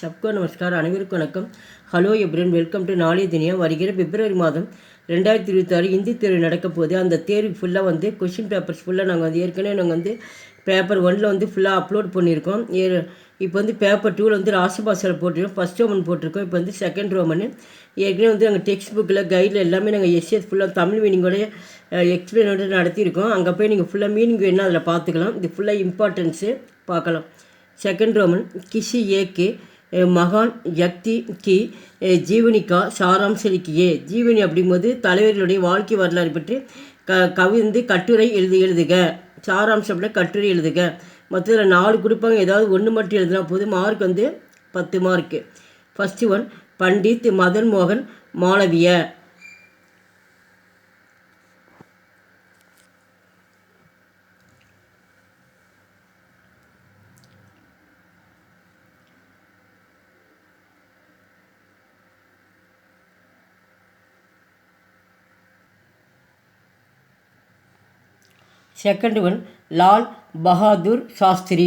சப்கோ நமஸ்கார், அனைவருக்கும் வணக்கம். Hello எப்ரன், welcome to நாளைய தினியா. வருகிற பிப்ரவரி மாதம் 2026 இந்தி தேர்வு நடக்க போகுது. அந்த தேர்வு ஃபுல்லாக வந்து கொஷின் பேப்பர்ஸ் ஃபுல்லாக நாங்கள் ஏற்கனவே நாங்கள் பேப்பர் 1 ஃபுல்லாக அப்லோட் பண்ணியிருக்கோம். இப்போ பேப்பர் 2 ராசபாசாவில் போட்டிருக்கோம். ஃபஸ்ட் ரோமன் போட்டிருக்கோம். இப்போ செகண்ட் ரோமன். ஏற்கனவே நாங்கள் டெக்ஸ்ட் புக்கில் கைடில் எல்லாமே நாங்கள் எஸ்எஸ் ஃபுல்லாக தமிழ் மீனிங்கோட எக்ஸ்பிளைனோட நடத்தியிருக்கோம். அங்கே போய் நீங்கள் ஃபுல்லாக மீனிங் வேணுன்னா அதில் பார்த்துக்கலாம். இது ஃபுல்லாக இம்பார்ட்டன்ஸு பார்க்கலாம். செகண்ட் ரோமன் கிசி ஏக்கு மகான் யக்தி கி ஜீவனிக்கா சாராம்ச லிக்கியே. ஜீவனி அப்படிங்கும்போது தலைவர்களுடைய வாழ்க்கை வரலாறு பற்றி கட்டுரை எழுதுக. சாராம்சம் அப்படின்னா கட்டுரை எழுதுக. மொத்தத்தில் 4 கொடுப்பாங்க. ஏதாவது 1 மட்டும் எழுதுனா போது. Mark 10 mark. First one Pandit Madan மோகன் Malaviya. Second one Lal Bahadur Shastri.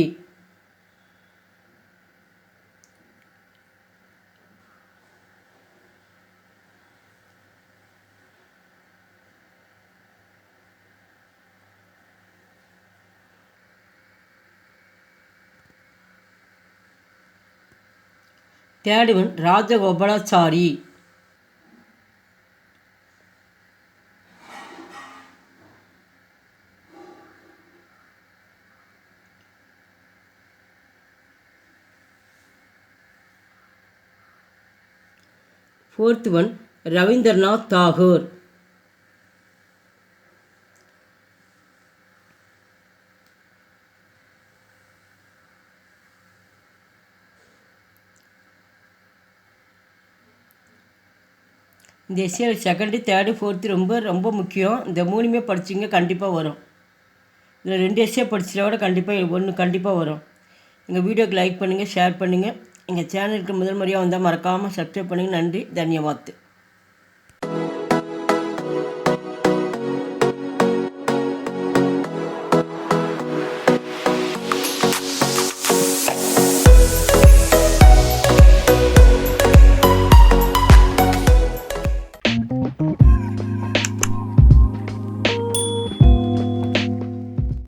Third one Rajagopalachari. Fourth one Rabindranath Tagore. இந்த எஸ்ஏ செகண்டு, தேர்டு, ஃபோர்த்து ரொம்ப முக்கியம். இந்த 3மே படிச்சிங்க கண்டிப்பாக வரும். இதில் 2 எஸ்ஏ படிச்சிட்டா கூட கண்டிப்பாக 1 கண்டிப்பாக வரும். எங்கள் வீடியோக்கு லைக் பண்ணுங்கள், ஷேர் பண்ணுங்கள். எங்கள் சேனலுக்கு முதல் முறையாக வந்தால் மறக்காமல் சப்ஸ்கிரைப் பண்ணுங்கள். நன்றி, தன்யவாத்.